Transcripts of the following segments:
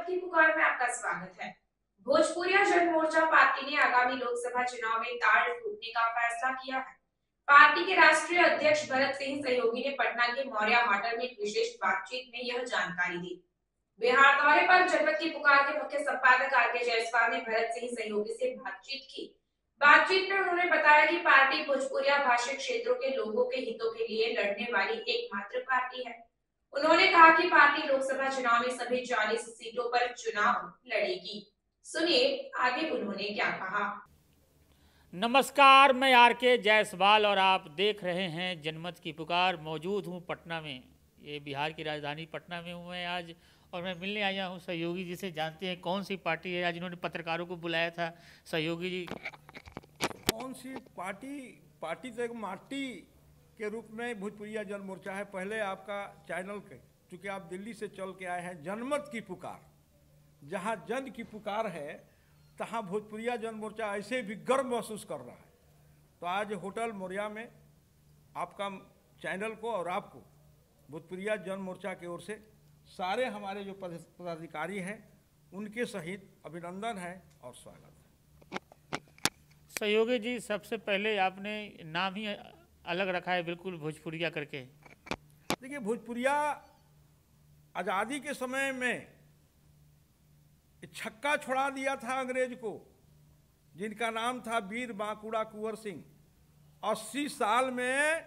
जनमत की पुकार में आपका स्वागत है। भोजपुरिया जन मोर्चा पार्टी ने आगामी लोकसभा चुनाव में ताड़ फूटने का फैसला किया है। पार्टी के राष्ट्रीय अध्यक्ष भरत सिंह सहयोगी ने पटना के मौर्या होटल में एक विशेष बातचीत में यह जानकारी दी। बिहार दौरे पर जनमत की पुकार के मुख्य संपादक आर.के. जायसवाल ने भरत सिंह सहयोगी से बातचीत की। बातचीत में उन्होंने बताया कि पार्टी भोजपुरिया भाषी क्षेत्रों के लोगों के हितों के लिए लड़ने वाली एकमात्र पार्टी है। उन्होंने कहा कि पार्टी लोकसभा चुनाव में सभी 40 सीटों पर चुनाव लड़ेगी। सुनिए आगे उन्होंने क्या कहा। नमस्कार, मैं आर.के. जायसवाल और आप देख रहे हैं जनमत की पुकार। मौजूद हूं पटना में, ये बिहार की राजधानी पटना में हूं मैं आज, और मैं मिलने आया हूं सहयोगी जी से। जानते हैं कौन सी पार्टी है। आज इन्होंने पत्रकारों को बुलाया था। सहयोगी जी, कौन सी पार्टी? पार्टी तो एक माटी के रूप में भोजपुरिया जन मोर्चा है। पहले आपका चैनल के, चूँकि आप दिल्ली से चल के आए हैं, जनमत की पुकार, जहाँ जन की पुकार है तहाँ भोजपुरिया जन मोर्चा ऐसे भी गर्व महसूस कर रहा है। तो आज होटल मौर्या में आपका चैनल को और आपको भोजपुरिया जन मोर्चा की ओर से सारे हमारे जो पदाधिकारी हैं उनके सहित अभिनंदन है और स्वागत है। सहयोगी जी, सबसे पहले आपने नाम ही अलग रखा है, बिल्कुल भोजपुरिया करके। देखिए, भोजपुरिया आज़ादी के समय में छक्का छोड़ा दिया था अंग्रेज को, जिनका नाम था वीर बांकुड़ा कुंवर सिंह। 80 साल में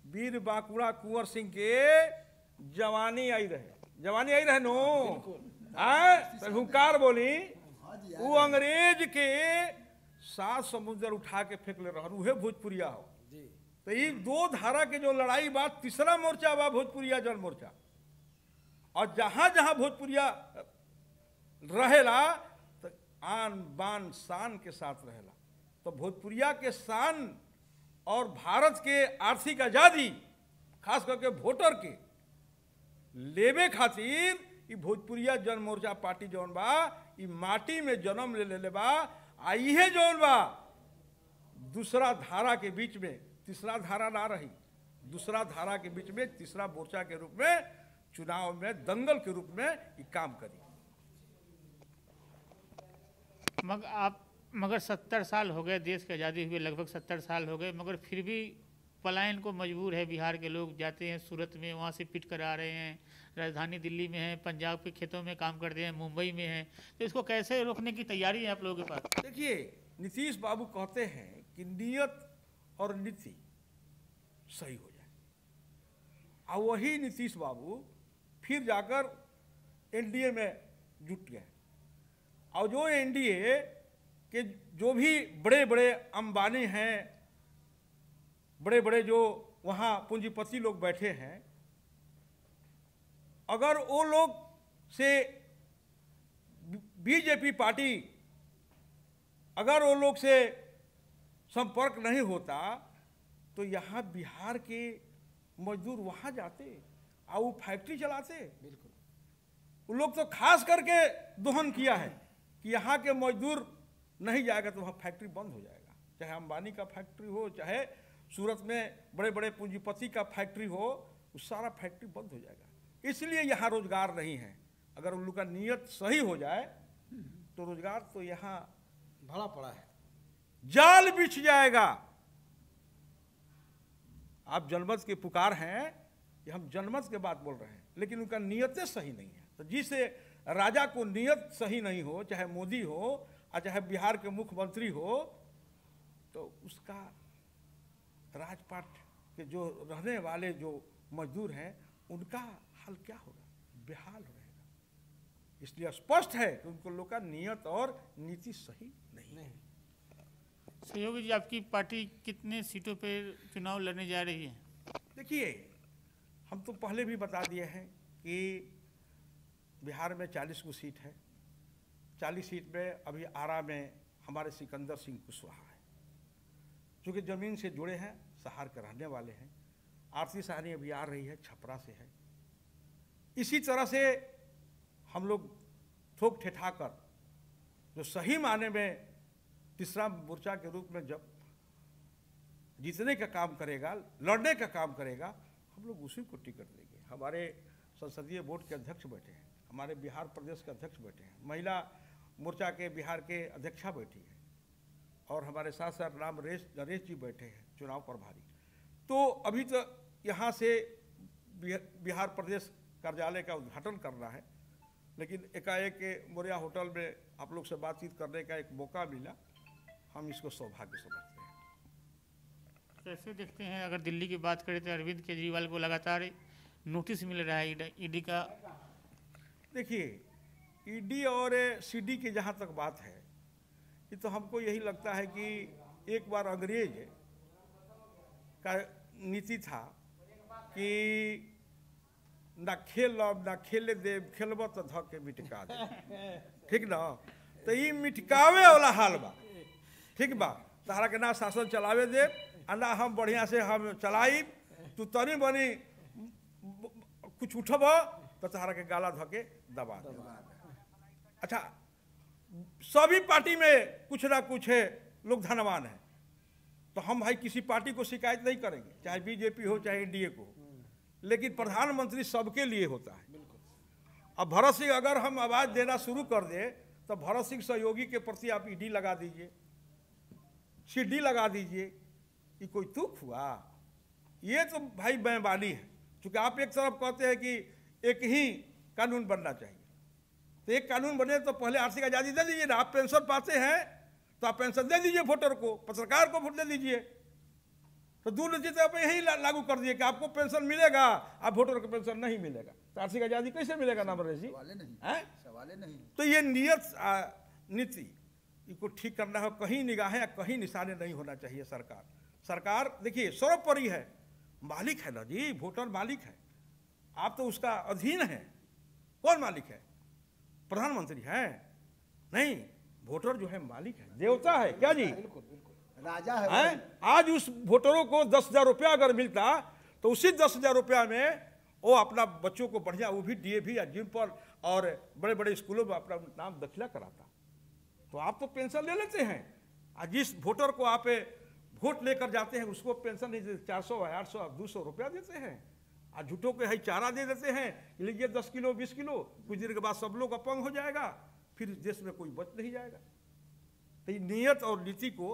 वीर बांकुड़ा कुंवर सिंह के जवानी आई रहे नो, हुंकार बोली। वो अंग्रेज के 7 समुद्र उठा के फेंक ले रहा, उहे भोजपुरिया हो। तो ये दो धारा के जो लड़ाई बात, तीसरा मोर्चा बा भोजपुरिया जन मोर्चा। और जहां जहां भोजपुरिया रहेला तो आन बान शान के साथ रहेला। तो भोजपुरिया के शान और भारत के आर्थिक आजादी, खास करके वोटर के लेवे खातिर ई भोजपुरिया जन मोर्चा पार्टी जौन बा ई माटी में जन्म ले बा। आ इहे जौन बा दूसरा धारा के बीच में, तीसरा धारा ना रही, दूसरा धारा के बीच में तीसरा मोर्चा के रूप में चुनाव में दंगल के रूप में ये काम करी। मगर 70 साल हो गए देश की आज़ादी हुए, लगभग 70 साल हो गए, मगर फिर भी पलायन को मजबूर है बिहार के लोग। जाते हैं सूरत में, वहाँ से पिट कर आ रहे हैं, राजधानी दिल्ली में है, पंजाब के खेतों में काम करते हैं, मुंबई में है। तो इसको कैसे रोकने की तैयारी है आप लोगों के पास? देखिए, नीतीश बाबू कहते हैं कि नियत और नीति सही हो जाए, और वही नीतीश बाबू फिर जाकर एनडीए में जुट गए। और जो एनडीए के जो भी बड़े बड़े अंबानी हैं, बड़े बड़े जो वहाँ पूंजीपति लोग बैठे हैं, अगर वो लोग से बीजेपी पार्टी अगर वो लोग से संपर्क नहीं होता तो यहाँ बिहार के मजदूर वहाँ जाते और वो फैक्ट्री चलाते। बिल्कुल, वो लोग तो खास करके दोहन किया है कि यहाँ के मजदूर नहीं जाएगा तो वहाँ फैक्ट्री बंद हो जाएगा। चाहे अंबानी का फैक्ट्री हो, चाहे सूरत में बड़े बड़े पूंजीपति का फैक्ट्री हो, वो सारा फैक्ट्री बंद हो जाएगा। इसलिए यहाँ रोजगार नहीं है। अगर उन लोग का नियत सही हो जाए तो रोजगार तो यहाँ भरा पड़ा है, जाल बिछ जाएगा। आप जनमत के पुकार हैं, कि हम जनमत के बात बोल रहे हैं, लेकिन उनका नियतें सही नहीं है। तो जिसे राजा को नियत सही नहीं हो, चाहे मोदी हो और चाहे बिहार के मुख्यमंत्री हो, तो उसका राजपाट के जो रहने वाले जो मजदूर हैं उनका हाल क्या होगा? बेहाल रहेगा। इसलिए स्पष्ट है कि उनको लोग का नियत और नीति सही नहीं है। सहयोगी जी, आपकी पार्टी कितने सीटों पर चुनाव लड़ने जा रही है? देखिए, हम तो पहले भी बता दिए हैं कि बिहार में 40 को सीट है। 40 सीट में अभी आरा में हमारे सिकंदर सिंह कुशवाहा है, चूँकि ज़मीन से जुड़े हैं, सहार के रहने वाले हैं। आरती सहनी अभी आ रही है, छपरा से है। इसी तरह से हम लोग ठोक ठेठाकर जो सही माने में तीसरा मोर्चा के रूप में जब जीतने का काम करेगा, लड़ने का काम करेगा, हम लोग उसी को टिकट देंगे। हमारे संसदीय बोर्ड के अध्यक्ष बैठे हैं, हमारे बिहार प्रदेश के अध्यक्ष बैठे हैं, महिला मोर्चा के बिहार के अध्यक्षा बैठी है, और हमारे साथ साथ राम नरेश जी बैठे हैं चुनाव प्रभारी। तो अभी तो यहाँ से बिहार प्रदेश कार्यालय का उद्घाटन करना है, लेकिन एकाएक मोरिया होटल में आप लोग से बातचीत करने का एक मौका मिला, हम इसको सौभाग्य समझते हैं। कैसे देखते हैं, अगर दिल्ली की बात करें तो अरविंद केजरीवाल को लगातार नोटिस मिल रहा है ईडी का। देखिए, ईडी और सीडी की जहाँ तक बात है, ये तो हमको यही लगता है कि एक बार अंग्रेज का नीति था कि ना खेल ना खेले दे, खेलब तो धके मिटका दे, ठीक ना। तो ये मिटकावे वाला हाल बा, ठीक बा। तारा के ना शासन चलावे दे, ना हम बढ़िया से हम चलाई, तू तनी बनी कुछ उठब तो तारा के गाला धके दबा दे। अच्छा, सभी पार्टी में कुछ ना कुछ है लोग धनवान है, तो हम भाई किसी पार्टी को शिकायत नहीं करेंगे, चाहे बीजेपी हो चाहे एनडीए को, लेकिन प्रधानमंत्री सबके लिए होता है। अब भरत सिंह अगर हम आवाज देना शुरू कर दे तो भरत सिंह सहयोगी के प्रति आप ईडी लगा दीजिए, सीडी लगा दीजिए, ये कोई तुक हुआ? ये तो भाई बेईमानी है। क्योंकि आप एक तरफ कहते हैं कि एक ही कानून बनना चाहिए, तो एक कानून बने तो पहले आर्थिक आज़ादी दे दीजिए ना। आप पेंशन पाते हैं तो आप पेंशन दे दीजिए वोटर को, पत्रकार को वोट दे दीजिए। तो दूर नीति आप यही लागू कर दिए कि आपको पेंशन मिलेगा, आप वोटर को पेंशन नहीं मिलेगा, तो आर्थिक आज़ादी कैसे मिलेगा नामरेश जी? सवाल नहीं। तो ये नियत नीति इसको ठीक करना है, कहीं निगाहें कहीं निशाने नहीं होना चाहिए। सरकार देखिए सर्वोपरि है, मालिक है ना जी, वोटर मालिक है, आप तो उसका अधीन है। कौन मालिक है? प्रधानमंत्री है? नहीं, वोटर जो है मालिक है, देवता है क्या जी? राजा है। आज उस वोटरों को 10,000 रुपया अगर मिलता तो उसी 10,000 रुपया में वो अपना बच्चों को बढ़िया, वो भी डीएवी या जिम पर और बड़े बड़े स्कूलों में अपना नाम दाखिला कराता। तो आप तो पेंशन ले लेते हैं, आज जिस वोटर को आप वोट लेकर जाते हैं उसको पेंशन नहीं देते, 400 800 200 रुपया देते हैं। आज झूठों के है चारा दे देते हैं, लीजिए 10 किलो 20 किलो, कुछ देर के बाद सब लोग अपंग हो जाएगा, फिर देश में कोई बच नहीं जाएगा। तो ये नियत और नीति को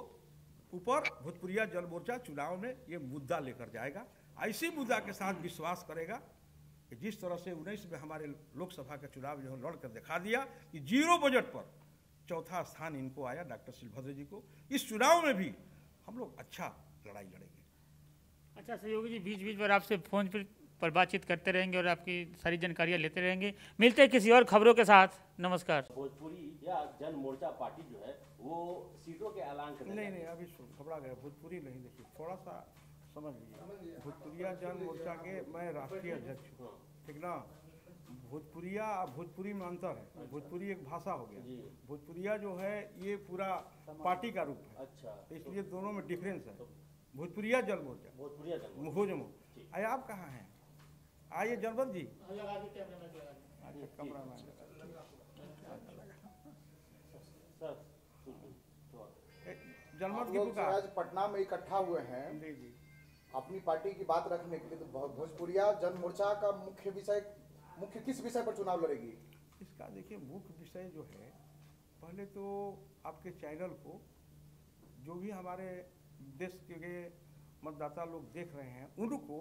ऊपर भोजपुरिया जन मोर्चा चुनाव में ये मुद्दा लेकर जाएगा। ऐसी मुद्दा के साथ विश्वास करेगा कि जिस तरह से 19 में हमारे लोकसभा का चुनाव जो लड़कर दिखा दिया कि 0 बजट पर चौथा स्थान इनको आया डॉक्टर शिलभद्र जी को, इस चुनाव में भी हम लोग अच्छा लड़ाई लड़ेंगे। अच्छा सहयोगी जी, बीच बीच पर आपसे फोन पर बातचीत करते रहेंगे और आपकी सारी जानकारियाँ लेते रहेंगे। मिलते हैं किसी और खबरों के साथ। नमस्कार। भोजपुरी या जन मोर्चा पार्टी जो है वो सीटों के ऐलान करने नहीं अभी घबरा गया, भोजपुरी नहीं, देखिए थोड़ा सा समझ लीजिए। भोजपुरिया जन मोर्चा के मैं राष्ट्रीय अध्यक्ष हूँ, ठीक ना। भोजपुरिया भोजपुरी में अंतर है, भोजपुरी एक भाषा हो गया, भोजपुरिया जो है ये पूरा पार्टी का रूप है। अच्छा, इसलिए दोनों में डिफरेंस है। भोजपुरिया जन मोर्चा, भोजपुरिया जन भोजमो। आइए, आप कहाँ हैं? आइए जनपद जी। कमरा में जनमत की पुकार। आज पटना में इकट्ठा हुए हैं जी अपनी पार्टी की बात रखने के लिए, तो भोजपुरिया जन मोर्चा का मुख्य किस विषय पर चुनाव लड़ेगी? इसका देखिए मुख्य विषय जो है, पहले तो आपके चैनल को जो भी हमारे देश के मतदाता लोग देख रहे हैं उनको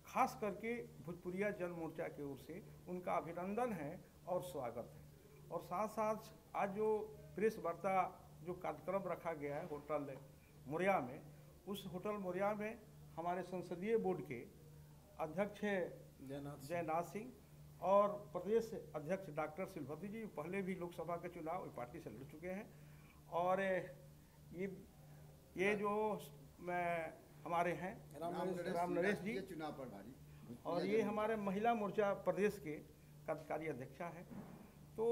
खास करके भोजपुरिया जन मोर्चा की ओर से उनका अभिनंदन है और स्वागत है। और साथ साथ आज जो प्रेस वार्ता जो कार्यक्रम रखा गया है होटल मोरिया में, उस होटल मोरिया में हमारे संसदीय बोर्ड के अध्यक्ष जयनाथ सिंह और प्रदेश अध्यक्ष डॉक्टर शिलभद्र जी पहले भी लोकसभा के चुनाव पार्टी से लड़ चुके हैं। और ये जो हमारे हैं राम नरेश जी चुनाव प्रभारी, और ये हमारे महिला मोर्चा प्रदेश के कार्यकारी अध्यक्षा है। तो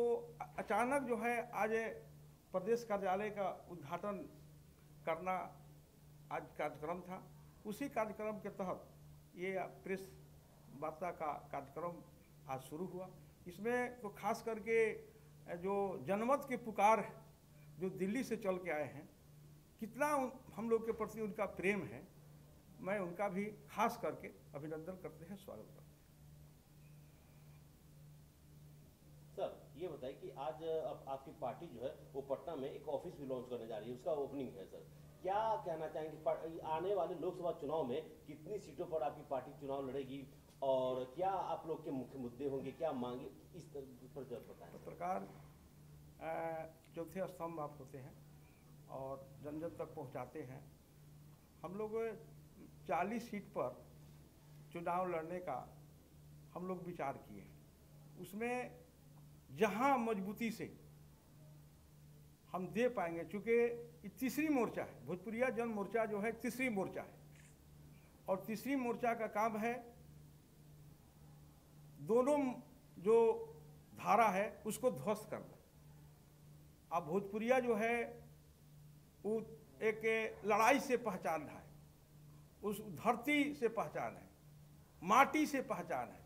अचानक जो है आज प्रदेश कार्यालय का उद्घाटन करना आज कार्यक्रम था, उसी कार्यक्रम के तहत ये प्रेस वार्ता का कार्यक्रम आज शुरू हुआ। इसमें तो खास करके जो जनमत की पुकार जो दिल्ली से चल के आए हैं, कितना हम लोग के प्रति उनका प्रेम है, मैं उनका भी खास करके अभिनंदन करते हैं, स्वागत करते हैं। कि आज अब आपकी पार्टी जो है वो पटना में एक ऑफिस भी लॉन्च करने जा रही है, उसका ओपनिंग है सर। क्या कहना चाहेंगे आने वाले लोकसभा चुनाव में कितनी सीटों पर आपकी पार्टी चुनाव लड़ेगी और क्या आप लोग के मुख्य मुद्दे होंगे, क्या मांगे, इस पर जब बताएं। पत्रकार चौथे स्तंभ आप होते हैं और जन जन तक पहुंचाते हैं। हम लोग 40 सीट पर चुनाव लड़ने का हम लोग विचार किए हैं। उसमें जहां मजबूती से हम दे पाएंगे, चूँकि तीसरी मोर्चा है, भोजपुरिया जन मोर्चा जो है तीसरी मोर्चा है और तीसरी मोर्चा का काम है दोनों जो धारा है उसको ध्वस्त करना। अब भोजपुरिया जो है वो एक लड़ाई से पहचान है, उस धरती से पहचान है, माटी से पहचान है।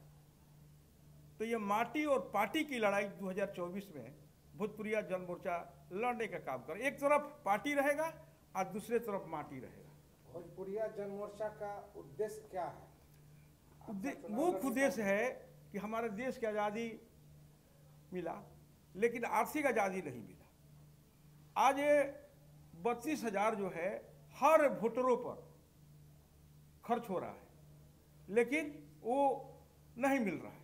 तो ये माटी और पार्टी की लड़ाई 2024 में भोजपुरिया जन मोर्चा लड़ने का काम कर, एक तरफ पार्टी रहेगा और दूसरे तरफ माटी रहेगा। भोजपुरिया जन मोर्चा का उद्देश्य क्या है? मुख्य उद्देश्य है कि हमारे देश की आज़ादी मिला लेकिन आर्थिक आज़ादी नहीं मिला। आज ये 32,000 जो है हर वोटरों पर खर्च हो रहा है लेकिन वो नहीं मिल रहा है।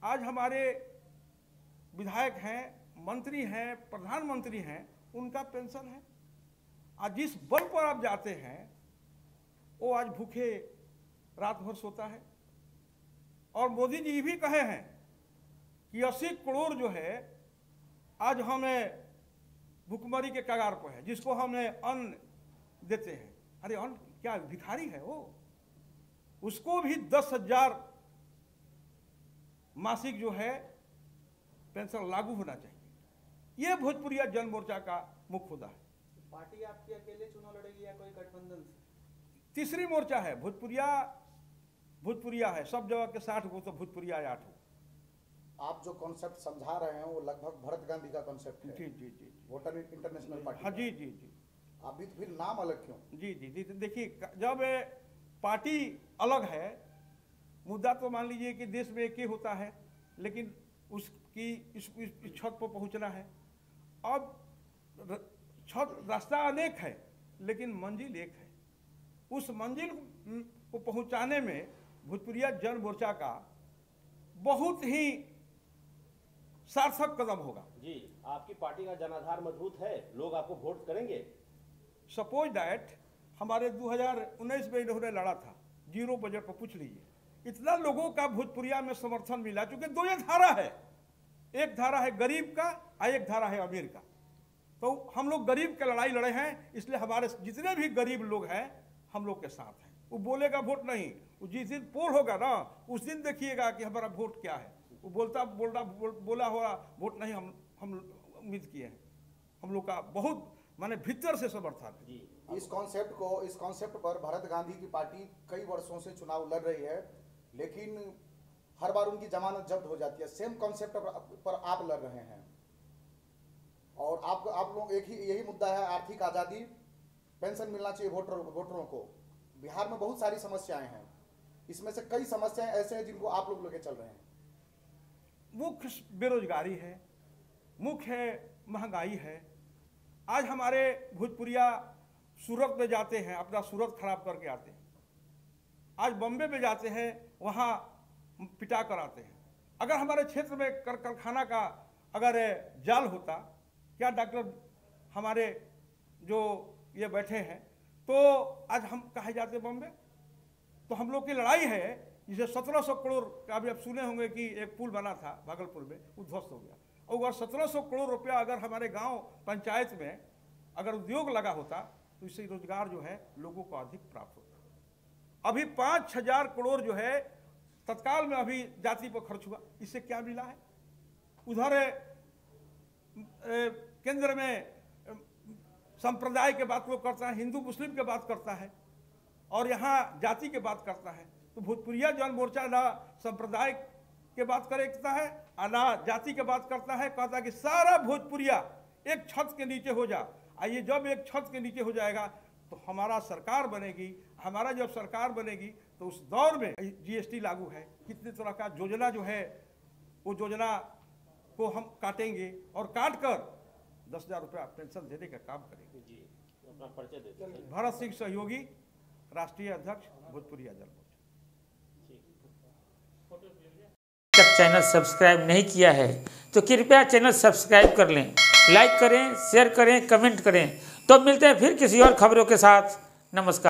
आज हमारे विधायक हैं, मंत्री हैं, प्रधानमंत्री हैं, उनका पेंशन है। आज जिस बल पर आप जाते हैं वो आज भूखे रात भर सोता है। और मोदी जी भी कहे हैं कि 80 करोड़ जो है आज हमें भुखमरी के कगार पर है, जिसको हमें अन्न देते हैं। अरे अन्न क्या भिखारी है वो? उसको भी 10,000 मासिक जो है पेंशन लागू होना चाहिए। ये भोजपुरिया जन मोर्चा का मुख्य मुद्दा है। पार्टी आपकी अकेले चुनाव लड़ेगी या कोई गठबंधन से? तीसरी मोर्चा है, भोजपुरिया है, सब जगह के 60 गो तो भोजपुरिया 8 हो। आप जो कॉन्सेप्ट समझा रहे हैं वो लगभग भरत गांधी का कॉन्सेप्ट है। जी जी जी वोटर इंटरनेशनल पार्टी। हाँ जी जी जी अभी तो फिर नाम अलग क्यों? जी जी जी देखिए, जब पार्टी अलग है, मुद्दा तो मान लीजिए कि देश में एक ही होता है लेकिन उसकी इस छत पर पहुंचना है। अब छत रास्ता अनेक है लेकिन मंजिल एक है। उस मंजिल को पहुंचाने में भोजपुरिया जन मोर्चा का बहुत ही सार्थक कदम होगा। जी, आपकी पार्टी का जनाधार मजबूत है, लोग आपको वोट करेंगे। सपोज दैट हमारे 2019 में इन्होंने लड़ा था, 0 बजट पर पूछ लीजिए, इतना लोगों का भोजपुरिया में समर्थन मिला। क्योंकि 2 ये धारा है, एक धारा है गरीब का और एक धारा है अमीर का। तो हम लोग गरीब की लड़ाई लड़े हैं, इसलिए हमारे जितने भी गरीब लोग हैं हम लोग के साथ हैं। वो बोलेगा वोट नहीं, वो जिस दिन पोल होगा ना उस दिन देखिएगा कि हमारा वोट क्या है। वो बोला हुआ वोट नहीं हम उम्मीद किए हैं। हम लोग का बहुत माने भीतर से समर्थन है। जी, इस कॉन्सेप्ट पर भरत गांधी की पार्टी कई वर्षों से चुनाव लड़ रही है लेकिन हर बार उनकी जमानत जब्त हो जाती है। सेम कॉन्सेप्ट पर आप लड़ रहे हैं और आप लोग यही मुद्दा है, आर्थिक आज़ादी, पेंशन मिलना चाहिए वोटरों को। बिहार में बहुत सारी समस्याएं हैं, इसमें से कई समस्याएं ऐसे हैं जिनको आप लोग लेके चल रहे हैं। मुख्य बेरोजगारी है, मुख्य है महंगाई है। आज हमारे भोजपुरिया सूरत में जाते हैं, अपना सूरत खराब करके आते हैं। आज बम्बे में जाते हैं, वहाँ पिटा कर आते हैं। अगर हमारे क्षेत्र में कारखाना का अगर जाल होता, क्या डॉक्टर हमारे जो ये बैठे हैं तो आज हम कहे जाते बम्बे। तो हम लोग की लड़ाई है, जिसे 1700 करोड़ का अभी आप सुने होंगे कि एक पुल बना था भागलपुर में, वो ध्वस्त हो गया। और अगर 1700 करोड़ रुपया अगर हमारे गांव पंचायत में अगर उद्योग लगा होता तो इससे रोजगार जो है लोगों को अधिक प्राप्त होता। अभी 5,000 करोड़ जो है तत्काल में अभी जाति पर खर्च हुआ, इससे क्या मिला है? उधर केंद्र में संप्रदाय के बात वो करता है, हिंदू मुस्लिम के बात करता है और यहाँ जाति के बात करता है। तो भोजपुरिया जन मोर्चा ना संप्रदाय के बात करता है और ना जाति के बात करता है। कहता है कि सारा भोजपुरिया एक छत के नीचे हो जा। आइए, जब एक छत के नीचे हो जाएगा तो हमारा सरकार बनेगी। हमारा जब सरकार बनेगी तो उस दौर में GST लागू है, कितने तरह का योजना जो है वो योजना को हम काटेंगे और काट कर 10,000 रुपया पेंशन देने का काम करेंगे। जी अपना परिचय देते हैं। भरत सिंह सहयोगी, राष्ट्रीय अध्यक्ष भोजपुरिया जन मोर्चा। तक चैनल सब्सक्राइब नहीं किया है तो कृपया चैनल सब्सक्राइब कर लें, लाइक करें, शेयर करें, कमेंट करें। तो मिलते हैं फिर किसी और खबरों के साथ। नमस्कार।